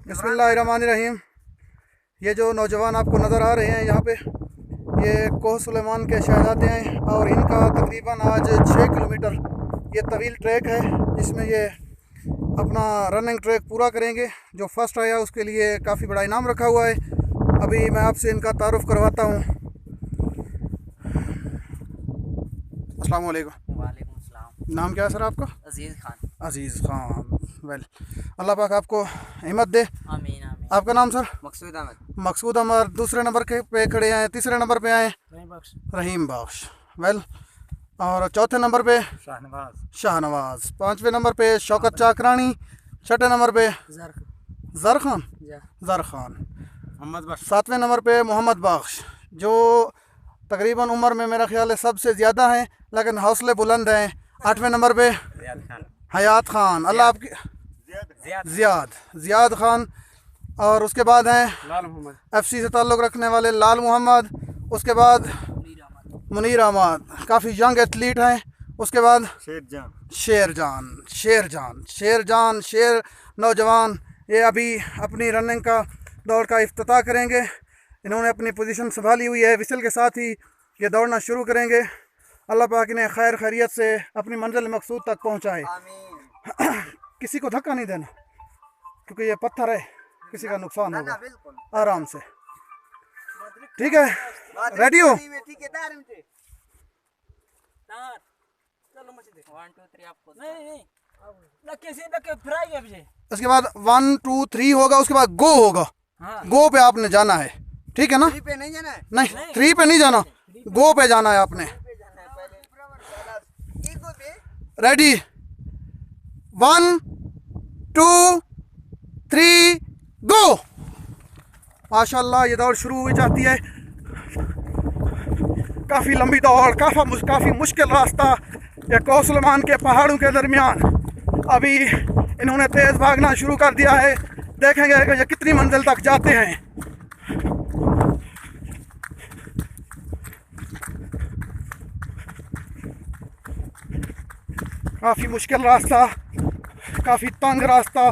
बिस्मिल्लाहिर्रहमानिर्रहीम। ये जो नौजवान आपको नज़र आ रहे हैं यहाँ पे, ये कोह सुलेमान के शहजादे हैं और इनका तकरीबन आज 6 किलोमीटर ये तवील ट्रैक है, जिसमें ये अपना रनिंग ट्रैक पूरा करेंगे। जो फर्स्ट आया उसके लिए काफ़ी बड़ा इनाम रखा हुआ है। अभी मैं आपसे इनका तारुफ करवाता हूँ। अस्सलाम वालेकुम। वालेकुम अस्सलाम। नाम क्या है सर आपका? अजीज़ खान। अजीज़ खान। वेल, अल्लाह पाक आपको हिम्मत दे। आमीन आमीन। आपका नाम सर? मकसूद अहमद। मकसूद अहमद। दूसरे नंबर के पे खड़े हैं, तीसरे नंबर पे आए रहीम बख्श। वेल, और चौथे नंबर पे शाहनवाज। पांचवें नंबर पे शौकत चाकरानी। छठे नंबर पे ज़र खान। सातवें नंबर पे मोहम्मद बख्श, जो तकरीबन उम्र में मेरा ख्याल है सबसे ज़्यादा हैं, लेकिन हौसले बुलंद हैं। आठवें नंबर पे हयात खान। अल्लाह आपकी ज़ियाद खान। और उसके बाद हैं FC से ताल्लुक़ रखने वाले लाल मोहम्मद। उसके बाद मुनीर अहमद, काफ़ी यंग एथलीट हैं। उसके बाद शेर नौजवान, ये अभी अपनी रनिंग का दौड़ का इफ्तिताह करेंगे। इन्होंने अपनी पोजीशन संभाली हुई है, विसल के साथ ही ये दौड़ना शुरू करेंगे। अल्लाह पाक इन्हें खैर खैरियत से अपनी मंजिल मकसूद तक पहुँचाए। किसी को धक्का नहीं देना, क्योंकि ये पत्थर है, किसी का नुकसान होगा। आराम से, ठीक है? रेडी हो? उसके बाद 1 2 3 होगा, उसके बाद गो होगा। गो पे आपने जाना है, ठीक है ना? 3 पे नहीं जाना है। नहीं, 3 पे नहीं जाना, गो पे जाना है आपने। रेडी? 1 2 3 गो। माशाल्लाह, ये दौड़ शुरू हुई जाती है। काफ़ी लंबी दौड़, काफ़ी मुश्किल रास्ता, ये कोह सुलेमान के पहाड़ों के दरमियान। अभी इन्होंने तेज़ भागना शुरू कर दिया है। देखेंगे कि ये कितनी मंजिल तक जाते हैं। काफ़ी मुश्किल रास्ता, काफ़ी तंग रास्ता।